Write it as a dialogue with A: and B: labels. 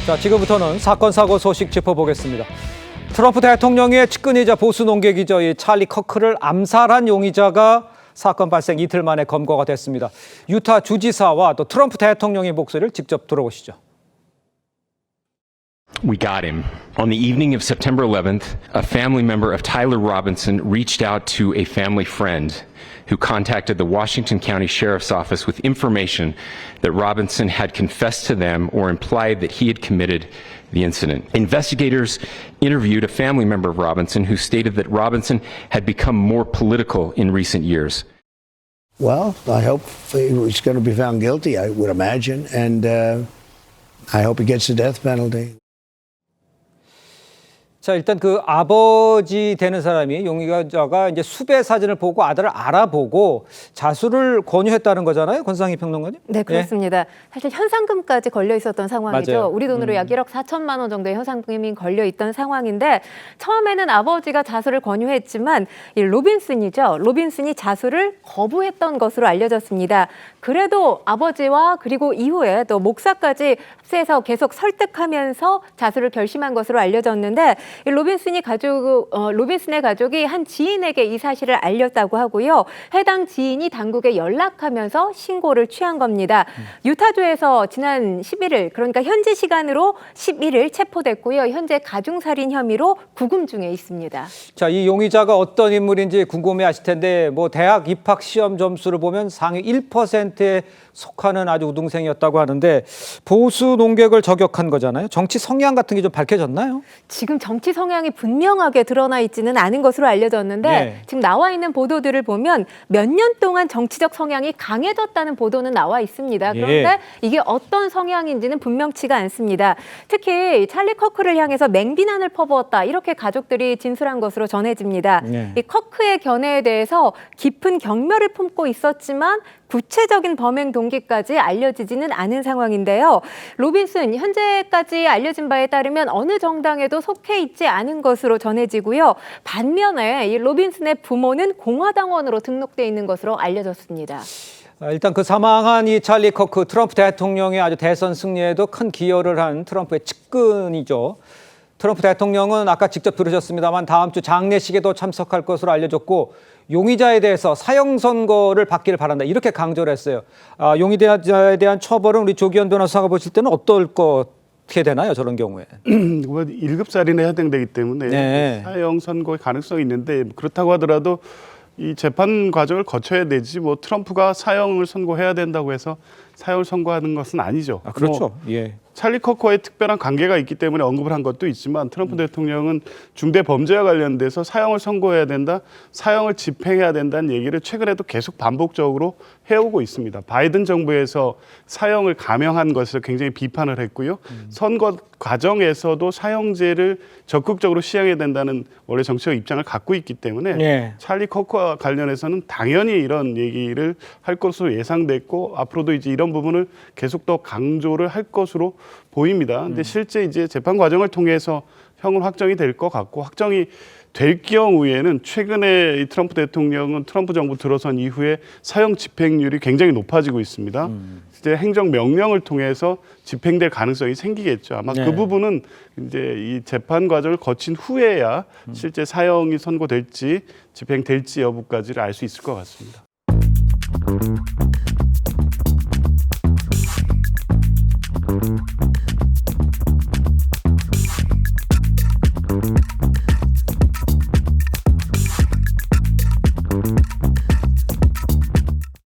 A: 자, 지금부터는 사건 사고 소식 짚어보겠습니다. 트럼프 대통령의 측근이자 보수 농객이죠. 이 찰리 커크를 암살한 용의자가 사건 발생 이틀 만에 검거가 됐습니다. 유타 주지사와 또 트럼프 대통령의 목소리를 직접 들어보시죠.
B: We got him. On the evening of September 11th, a family member of Tyler Robinson reached out to a family friend who contacted the Washington County Sheriff's Office with information that Robinson had confessed to them or implied that he had committed the incident. Investigators interviewed a family member of Robinson who stated that Robinson had become more political in recent years.
C: Well, I hope he's going to be found guilty, I would imagine, and I hope he gets the death penalty.
A: 자, 일단 그 아버지 되는 사람이 용의자가 이제 수배 사진을 보고 아들을 알아보고 자수를 권유했다는 거잖아요, 권상희 평론가님?
D: 네, 그렇습니다. 사실 현상금까지 걸려 있었던 상황이죠.
A: 맞아요.
D: 우리 돈으로 약 1억 4천만 원 정도의 현상금이 걸려 있던 상황인데 처음에는 아버지가 자수를 권유했지만 이 로빈슨이 자수를 거부했던 것으로 알려졌습니다. 그래도 아버지와 그리고 이후에 또 목사까지 합세해서 계속 설득하면서 자수를 결심한 것으로 알려졌는데 이 로빈슨의 가족이 한 지인에게 이 사실을 알렸다고 하고요. 해당 지인이 당국에 연락하면서 신고를 취한 겁니다. 유타주에서 지난 11일, 그러니까 현지 시간으로 11일 체포됐고요. 현재 가중살인 혐의로 구금 중에 있습니다.
A: 자, 이 용의자가 어떤 인물인지 궁금해하실 텐데 뭐 대학 입학 시험 점수를 보면 상위 1%에 속하는 아주 우등생이었다고 하는데 보수 농객을 저격한 거잖아요. 정치 성향 같은 게 좀 밝혀졌나요?
D: 지금 정치 성향이 분명하게 드러나 있지는 않은 것으로 알려졌는데
A: 네.
D: 지금 나와 있는 보도들을 보면 몇 년 동안 정치적 성향이 강해졌다는 보도는 나와 있습니다. 그런데 이게 어떤 성향인지는 분명치가 않습니다. 특히 찰리 커크를 향해서 맹비난을 퍼부었다. 이렇게 가족들이 진술한 것으로 전해집니다. 이 커크의 견해에 대해서 깊은 경멸을 품고 있었지만 구체적인 범행 동기까지 알려지지는 않은 상황인데요. 로빈슨, 현재까지 알려진 바에 따르면 어느 정당에도 속해 있지 않은 것으로 전해지고요. 반면에 이 로빈슨의 부모는 공화당원으로 등록돼 있는 것으로 알려졌습니다.
A: 일단 그 사망한 이 찰리 커크 트럼프 대통령의 아주 대선 승리에도 큰 기여를 한 트럼프의 측근이죠. 트럼프 대통령은 아까 직접 들으셨습니다만 다음 주 장례식에도 참석할 것으로 알려졌고 용의자에 대해서 사형 선고를 받기를 바란다 이렇게 강조를 했어요. 용의자에 대한 처벌은 우리 조기현 변호사가 보실 때는 어떻게 되나요? 저런 경우에.
E: 1급 살인에 해당되기 때문에 사형 선고의 가능성이 있는데 그렇다고 하더라도 이 재판 과정을 거쳐야 되지 뭐 트럼프가 사형을 선고해야 된다고 해서 사형을 선고하는 것은 아니죠.
A: 그렇죠.
E: 찰리 커커와의 특별한 관계가 있기 때문에 언급을 한 것도 있지만 트럼프 대통령은 중대 범죄와 관련돼서 사형을 선고해야 된다, 사형을 집행해야 된다는 얘기를 최근에도 계속 반복적으로 해오고 있습니다. 바이든 정부에서 사형을 감형한 것을 굉장히 비판을 했고요. 선거 과정에서도 사형제를 적극적으로 시행해야 된다는 원래 정치적 입장을 갖고 있기 때문에 찰리 커커와 관련해서는 당연히 이런 얘기를 할 것으로 예상됐고 앞으로도 이제 이런 부분을 계속 더 강조를 할 것으로 보입니다. 근데 실제 이제 재판 과정을 통해서 형은 확정이 될 것 같고 확정이 될 경우에는 최근에 이 트럼프 대통령은 트럼프 정부 들어선 이후에 사형 집행률이 굉장히 높아지고 있습니다. 이제 행정 명령을 통해서 집행될 가능성이 생기겠죠. 아마 그 부분은 이제 이 재판 과정을 거친 후에야 실제 사형이 선고될지 집행될지 여부까지를 알 수 있을 것 같습니다.